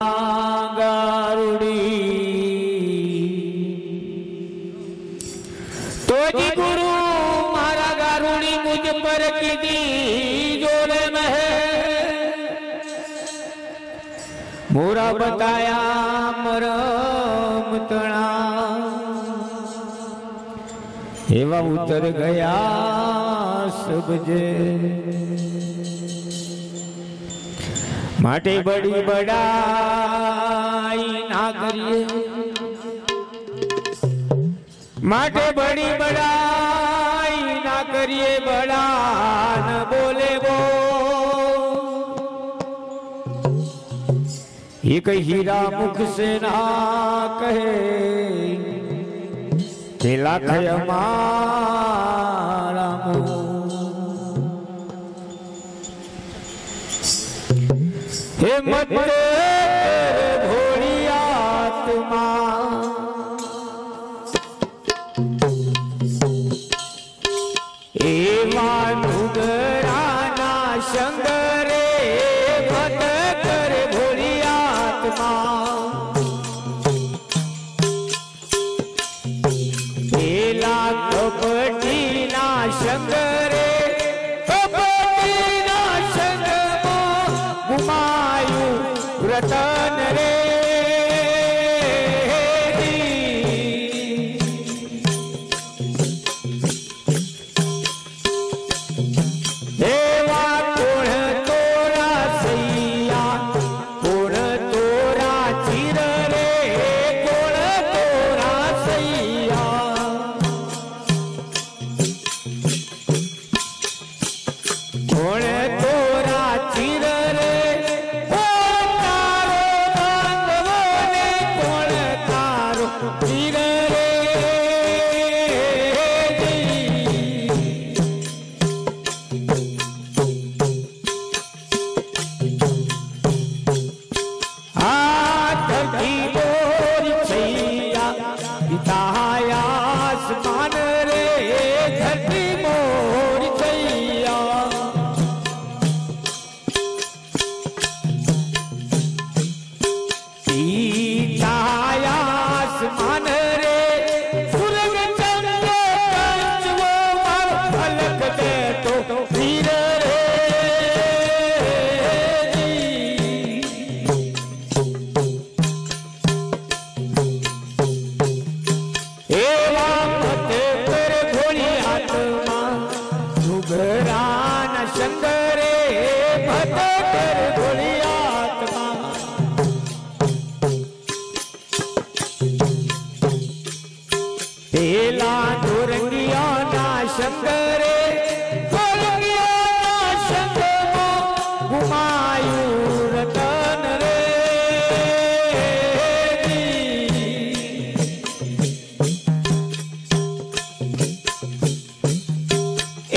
गारुड़ी तो जी गुरु मारा गारुड़ी मुझ पर की जोरे में मोरा बताया मरम तना एवा उतर गया सबजे माटे बड़ी बड़ाई ना करिए माटे बड़ी बड़ाई ना करिए बड़ा न बोले वो ये कहीं हीरा मुख से ना कहे कि लाख हमारा हे मत भोली आत्मा एवा नुगराना शंगरे मत कर भोली आत्मा एला कपटी ना शंगरे रतन रे देवा कोण तोरा सैया कोण तोरा चिर रे कोण तोरा सैया कोण तोरा चिर रे शंकरे गोरंगिया ना शंकरो घुमायू रतन रे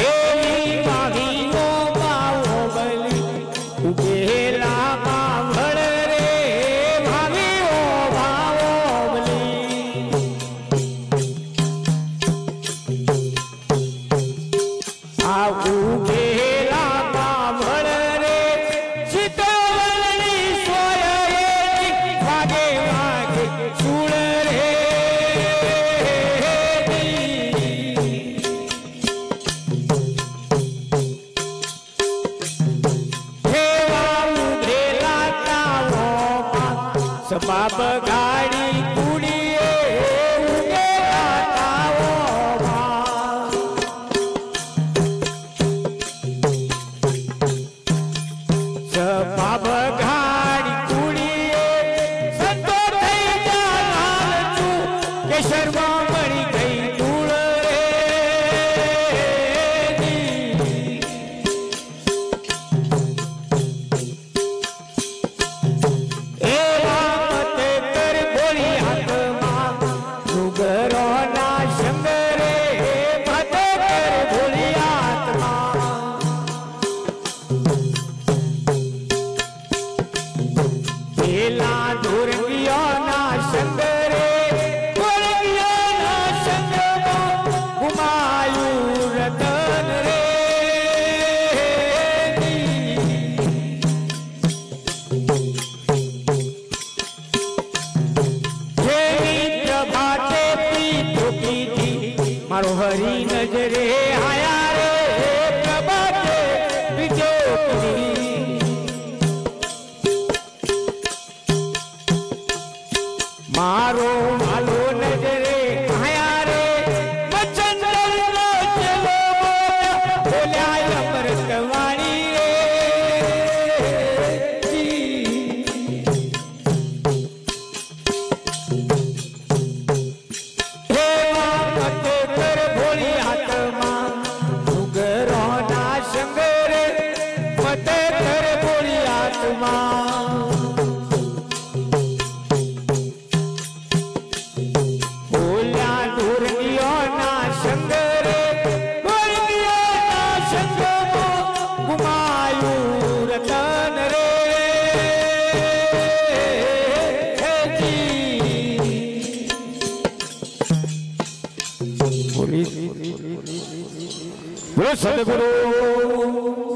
एली मावी वो बावो बली उगेला मावड़ रे भावी वो भावो बली उगेला बावड़ रे चितवनी सोये भागे भागे सुण रे हेवा उगेला तावो सबाब गाड़ी कुड़िए उगेला तावो बाब घाड़ी कुड़िए संतो थई जा लाल तू केशरवा बड़ी गई धूल रे एवा मत कर भोली आत्मा नुगरो ना शंकरे मत कर भोली आत्मा एला दुर्गिया ना शंकरे दुर्गिया ना शंकरो घुमायू रतन रे हरी नजरे आया रे प्रभाते विजय मारो मालो नजरे आया रे मचंदर नो चलो बोल्या अमृत वाणी सदगुरु